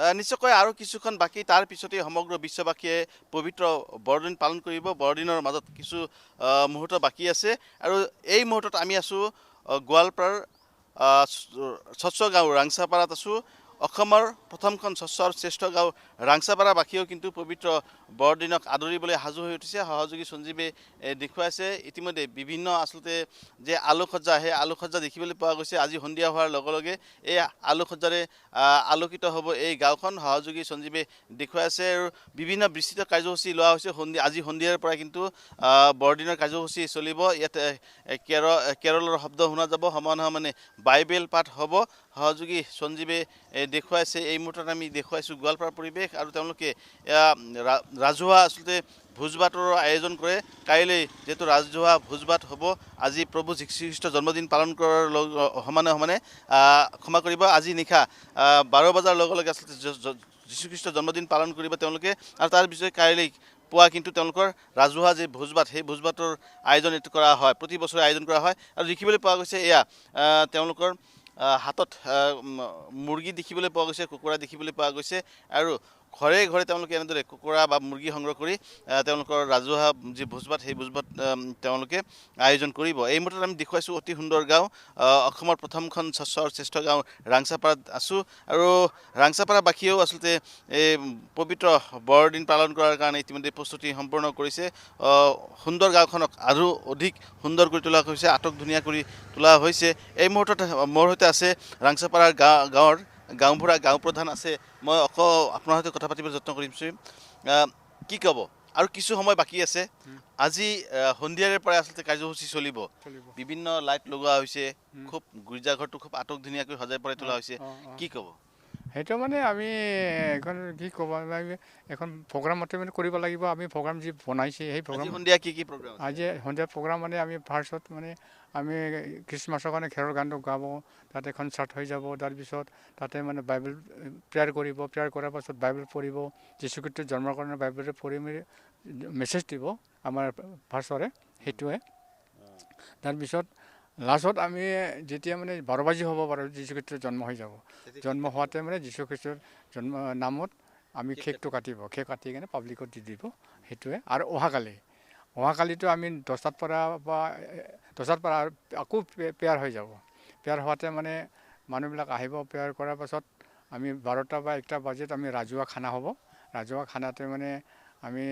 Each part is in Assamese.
নিশ্চয়কৈ আৰু কিছুখন বাকী তাৰ পিছতেই সমগ্ৰ বিশ্ববাসীয়ে পবিত্ৰ বৰদিন পালন কৰিব। বৰদিনৰ মাজত কিছু মুহূৰ্ত বাকী আছে আৰু এই মুহূৰ্তত আমি আছোঁ গোৱালপাৰাৰ স্বচ্ছ গাঁও ৰাংচাপাৰাত আছোঁ। অসমৰ প্ৰথমখন স্বচ্ছ আৰু শ্ৰেষ্ঠ গাঁও ৰাংচাপাৰাবাসীয়েও কিন্তু পবিত্ৰ বৰদিনক আদৰিবলৈ সাজু হৈ উঠিছে। সহযোগী সঞ্জীৱে দেখুৱাইছে ইতিমধ্যে বিভিন্ন আচলতে যে আলোকসজ্জা, সেই আলোকসজ্জা দেখিবলৈ পোৱা গৈছে। আজি সন্ধিয়া হোৱাৰ লগে লগে এই আলোকসজ্জাৰে আলোকিত হ'ব এই গাঁওখন। সহযোগী সঞ্জীৱে দেখুৱাইছে আৰু বিভিন্ন বিস্তৃত কাৰ্যসূচী লোৱা হৈছে। আজি সন্ধিয়াৰ পৰা কিন্তু বৰদিনৰ কাৰ্যসূচী চলিব। ইয়াত কেৰলৰ শব্দ শুনা যাব, সমানে বাইবেল পাঠ হ'ব। সহযোগী সঞ্জীৱে দেখুৱাইছে। এই মুহূৰ্তত আমি দেখুৱাইছোঁ গোৱালপাৰাৰ পৰিৱেশ আৰু তেওঁলোকে ৰাজহুৱা আচলতে ভোজ ভাতৰ আয়োজন কৰে। কাইলৈ যিহেতু ৰাজহুৱা ভোজ ভাত হ'ব, আজি প্ৰভু যীশুখ্ৰীষ্টৰ জন্মদিন পালন কৰাৰ সমানে ক্ষমা কৰিব, আজি নিশা 12 বজাৰ লগে লগে আচলতে যীশুখ্ৰীষ্টৰ জন্মদিন পালন কৰিব তেওঁলোকে। আৰু তাৰ পিছত কাইলৈ পুৱা কিন্তু তেওঁলোকৰ ৰাজহুৱা যি ভোজ ভাত, সেই ভোজ ভাতৰ আয়োজন কৰা হয়, প্ৰতি বছৰে আয়োজন কৰা হয়। আৰু দেখিবলৈ পোৱা গৈছে এয়া তেওঁলোকৰ হাতত মুৰ্গী দেখিবলৈ পোৱা গৈছে, কুকুৰা দেখিবলৈ পোৱা গৈছে আৰু ঘৰে ঘৰে তেওঁলোকে এনেদৰে কুকুৰা বা মুৰ্গী সংগ্ৰহ কৰি তেওঁলোকৰ ৰাজহুৱা যি ভোজ ভাত, সেই ভোজ ভাত তেওঁলোকে আয়োজন কৰিব। এই মুহূৰ্তত আমি দেখুৱাইছোঁ অতি সুন্দৰ গাঁও, অসমৰ প্ৰথমখন স্বচ্ছ আৰু শ্ৰেষ্ঠ গাঁও ৰাংচাপাৰাত আছোঁ। আৰু ৰাংচাপাৰাবাসীয়েও আচলতে এই পবিত্ৰ বৰদিন পালন কৰাৰ কাৰণে ইতিমধ্যে প্ৰস্তুতি সম্পূৰ্ণ কৰিছে। সুন্দৰ গাঁওখনক আৰু অধিক সুন্দৰ কৰি তোলা হৈছে, আটক ধুনীয়া কৰি তোলা হৈছে। এই মুহূৰ্তত মোৰ সৈতে আছে ৰাংচাপাৰাৰ গাঁৱৰ গাঁওবুঢ়া গাঁও প্ৰধান আছে। মই আপোনাৰ সৈতে কথা পাতিবলৈ যত্ন কৰিছোঁ। কি ক'ব? আৰু কিছু সময় বাকী আছে। আজি সন্ধিয়াৰে পৰা আচলতে কাৰ্যসূচী চলিব। বিভিন্ন লাইট লগোৱা হৈছে, খুব গীৰ্জাঘৰটো খুব আটক ধুনীয়াকৈ সজাই পৰাই তোলা হৈছে। কি ক'ব? সেইটো মানে আমি এখন কি ক'ব লাগিব, এখন প্ৰগ্ৰামতে মানে কৰিব লাগিব। আমি প্ৰগ্ৰাম যি বনাইছে সেই প্ৰগ্ৰাম সন্ধিয়া কি প্ৰগ্ৰাম? আজি সন্ধিয়া প্ৰগ্ৰাম মানে আমি ফাৰ্ষ্টত মানে আমি খ্ৰীষ্টমাছৰ কাৰণে খেৰৰ গানটো গাব, তাতে কনচাৰ্ট হৈ যাব। তাৰপিছত তাতে মানে বাইবেল প্ৰেয়াৰ কৰিব, প্ৰেয়াৰ কৰাৰ পাছত বাইবেল পঢ়িব, যীশুখ্ৰীষ্টৰ জন্মৰ কাৰণে বাইবেল পঢ়ি মেলি মেছেজ দিব আমাৰ ফাৰ্ষ্টৰে, সেইটোৱে। তাৰপিছত লাষ্টত আমি যেতিয়া মানে 12 বাজি হ'ব বাৰু, যীশুখ্ৰীষ্টৰ জন্ম হৈ যাব। জন্ম হোৱাতে মানে যীশুখ্ৰীষ্টৰ জন্ম নামত আমি কেক কাটি কিনে পাব্লিকত দি দিব, সেইটোৱে। আৰু অহাকালিতো আমি 10টাৰ পৰা আকৌ প্ৰেয়াৰ হৈ যাব। প্ৰেয়াৰ হোৱাতে মানে মানুহবিলাক আহিব। প্ৰেয়াৰ কৰাৰ পাছত আমি 12টা বা 1টা বাজিত আমি ৰাজহুৱা খানা হ'ব। ৰাজহুৱা খানাতে মানে আমি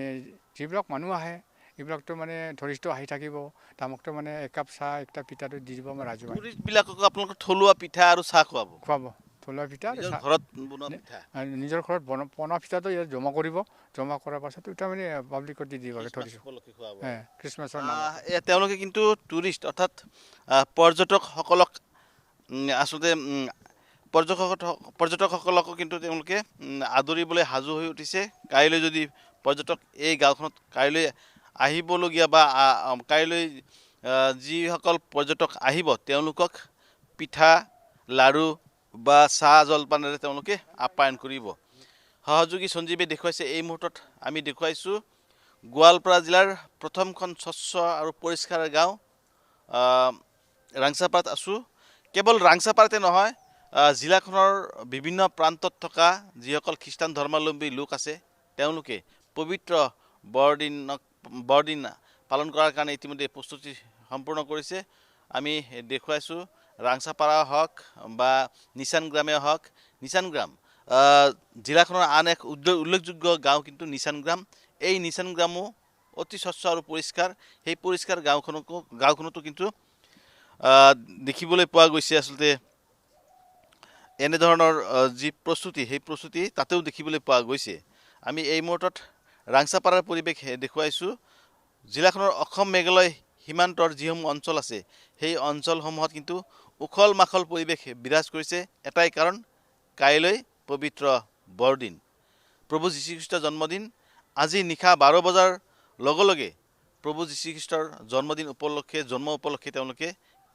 যিবিলাক মানুহ আহে এইবিলাকতো মানে ধৰিষ্ঠ আহি থাকিব, তামকটো মানে একাপ চাহ একটা পিঠাটো দি দিব আমাৰ ৰাজহুৱা। টুৰিষ্টবিলাকক আপোনালোকৰ থলুৱা পিঠা আৰু চাহ খুৱাব? থলুৱা পিঠা আৰু চাহ, ঘৰত বনোৱা পিঠা, নিজৰ ঘৰত বনোৱা পিঠাটো ইয়াত জমা কৰিব। জমা কৰাৰ পাছত এটা মানে পাব্লিকত দি দিব ধৰিছোঁ, খ্ৰীষ্টমাছৰ নামত। তেওঁলোকে কিন্তু টুৰিষ্ট অৰ্থাৎ পৰ্যটকসকলক আচলতে পৰ্যটকসকলকো কিন্তু তেওঁলোকে আদৰিবলৈ সাজু হৈ উঠিছে। কাইলৈ যদি পৰ্যটক এই গাঁওখনত কাইলৈ আহিবলগীয়া বা কাইলৈ যিসকল পৰ্যটক আহিব তেওঁলোকক পিঠা, লাড়ু বা চাহ জলপানেৰে তেওঁলোকে আপ্যায়ন কৰিব। সহযোগী সঞ্জীৱে দেখুৱাইছে। এই মুহূৰ্তত আমি দেখুৱাইছোঁ গোৱালপাৰা জিলাৰ প্ৰথমখন স্বচ্ছ আৰু পৰিষ্কাৰ গাঁও ৰাংচাপাৰাত আছোঁ। কেৱল ৰাংচাপাৰাতে নহয়, জিলাখনৰ বিভিন্ন প্ৰান্তত থকা যিসকল খ্ৰীষ্টান ধৰ্মাৱলম্বী লোক আছে তেওঁলোকে পবিত্ৰ বৰদিন পালন কৰাৰ কাৰণে ইতিমধ্যে প্ৰস্তুতি সম্পূৰ্ণ কৰিছে। আমি দেখুৱাইছোঁ ৰাংচাপাৰা হওক বা নিচান গ্ৰামে হওক। নিচান গ্ৰাম জিলাখনৰ আন এক উল্লেখযোগ্য গাঁও কিন্তু নিচান গ্ৰাম। এই নিচান গ্ৰামো অতি স্বচ্ছ আৰু পৰিষ্কাৰ। সেই পৰিষ্কাৰ গাঁওখনতো কিন্তু দেখিবলৈ পোৱা গৈছে আচলতে এনেধৰণৰ যি প্ৰস্তুতি, সেই প্ৰস্তুতি তাতেও দেখিবলৈ পোৱা গৈছে। আমি এই মুহূৰ্তত ৰাংচাপাৰাৰ পৰিৱেশ দেখুৱাইছোঁ। জিলাখনৰ অসম মেঘালয় সীমান্তৰ যিসমূহ অঞ্চল আছে সেই অঞ্চলসমূহত কিন্তু উখল মাখল পৰিৱেশ বিৰাজ কৰিছে। এটাই কাৰণ, কাইলৈ পবিত্ৰ বৰদিন, প্ৰভু যীশুখ্ৰীষ্টৰ জন্মদিন। আজি নিশা 12 বজাৰ লগে লগে প্ৰভু যীশুখ্ৰীষ্টৰ জন্ম উপলক্ষে তেওঁলোকে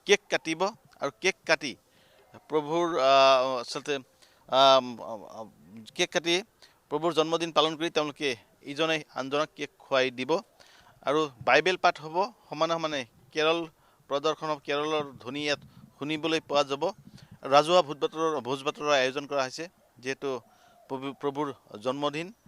কেক কাটিব আৰু কেক কাটি প্ৰভুৰ আচলতে প্ৰভুৰ জন্মদিন পালন কৰি তেওঁলোকে ইজনে আনজনক কেক খুৱাই দিব আৰু বাইবেল পাঠ হ'ব। সমানে কেৰল প্ৰদৰ্শন হ'ব, কেৰলৰ ধ্বনি ইয়াত শুনিবলৈ পোৱা যাব। ৰাজহুৱা ভোজ ভাতৰ আয়োজন কৰা হৈছে। যিহেতু প্ৰভুৰ জন্মদিন